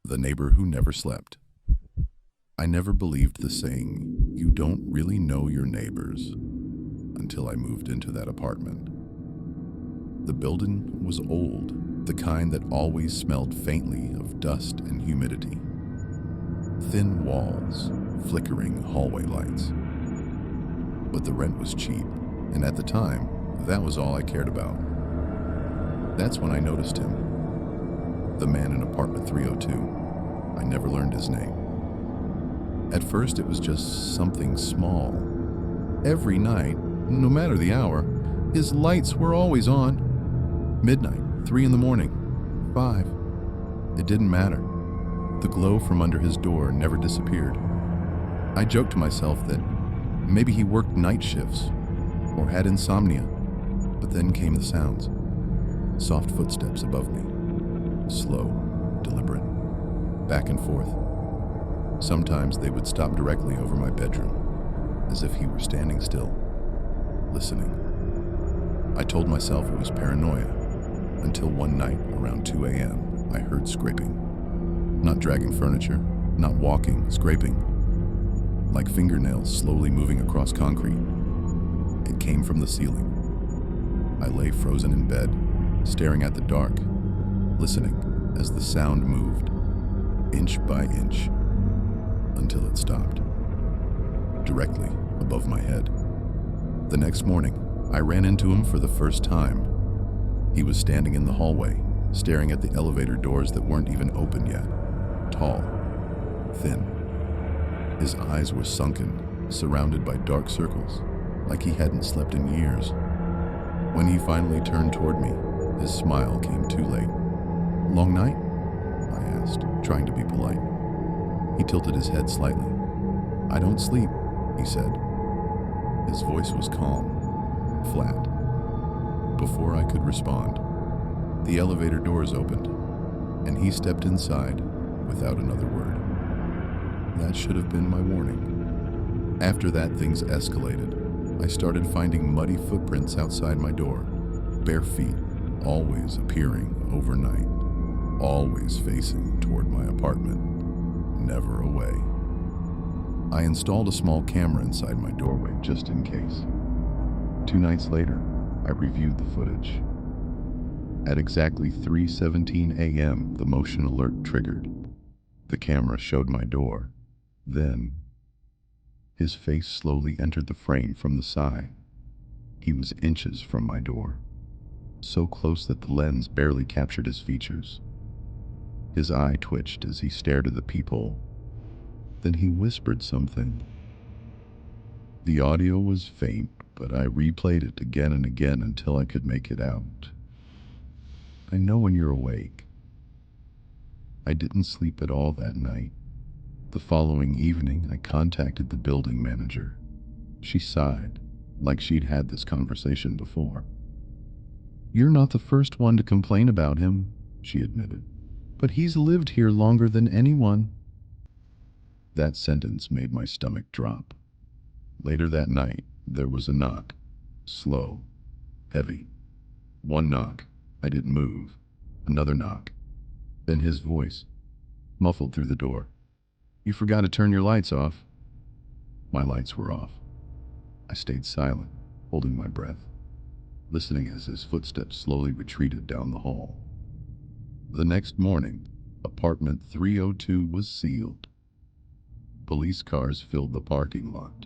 The neighbor who never slept. I never believed the saying, "You don't really know your neighbors," until I moved into that apartment. The building was old, the kind that always smelled faintly of dust and humidity. Thin walls, flickering hallway lights. But the rent was cheap, and at the time, that was all I cared about. That's when I noticed him. The man in apartment 302. I never learned his name. At first, it was just something small. Every night, no matter the hour, his lights were always on. Midnight, 3 in the morning, 5. It didn't matter. The glow from under his door never disappeared. I joked to myself that maybe he worked night shifts or had insomnia. But then came the sounds. Soft footsteps above me. Slow, deliberate, back and forth. Sometimes they would stop directly over my bedroom, as if he were standing still, listening. I told myself it was paranoia, until one night around 2 a.m. I heard scraping. Not dragging furniture, not walking, scraping. Like fingernails slowly moving across concrete. It came from the ceiling. I lay frozen in bed, staring at the dark, listening as the sound moved, inch by inch, until it stopped, directly above my head. The next morning, I ran into him for the first time. He was standing in the hallway, staring at the elevator doors that weren't even open yet. Tall, thin. His eyes were sunken, surrounded by dark circles, like he hadn't slept in years. When he finally turned toward me, his smile came too late. "Long night?" I asked, trying to be polite. He tilted his head slightly. "I don't sleep," he said. His voice was calm, flat. Before I could respond, the elevator doors opened, and he stepped inside without another word. That should have been my warning. After that, things escalated. I started finding muddy footprints outside my door, bare feet, always appearing overnight, always facing toward my apartment, never away. I installed a small camera inside my doorway just in case. 2 nights later, I reviewed the footage. At exactly 3:17 a.m., the motion alert triggered. The camera showed my door. Then, his face slowly entered the frame from the side. He was inches from my door, so close that the lens barely captured his features. His eye twitched as he stared at the peephole. Then he whispered something. The audio was faint, but I replayed it again and again until I could make it out. "I know when you're awake." I didn't sleep at all that night. The following evening, I contacted the building manager. She sighed, like she'd had this conversation before. "You're not the first one to complain about him," she admitted. "But he's lived here longer than anyone." That sentence made my stomach drop. Later that night, there was a knock. Slow, heavy. One knock. I didn't move. Another knock. Then his voice, muffled through the door. "You forgot to turn your lights off." My lights were off. I stayed silent, holding my breath, listening as his footsteps slowly retreated down the hall. The next morning, apartment 302 was sealed. Police cars filled the parking lot.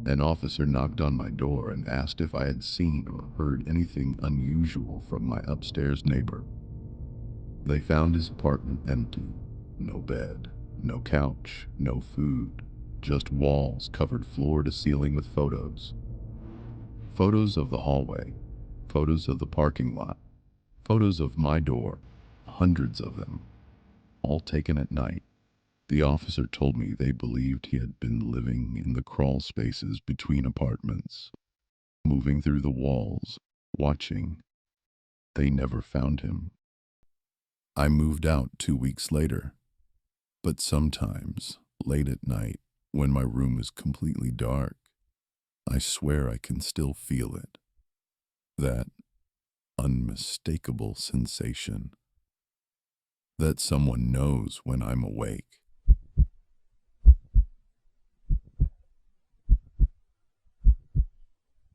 An officer knocked on my door and asked if I had seen or heard anything unusual from my upstairs neighbor. They found his apartment empty. No bed, no couch, no food, just walls covered floor to ceiling with photos. Photos of the hallway, photos of the parking lot, photos of my door, hundreds of them, all taken at night. The officer told me they believed he had been living in the crawl spaces between apartments, moving through the walls, watching. They never found him. I moved out 2 weeks later, but sometimes, late at night, when my room is completely dark, I swear I can still feel it. That unmistakable sensation. that someone knows when I'm awake.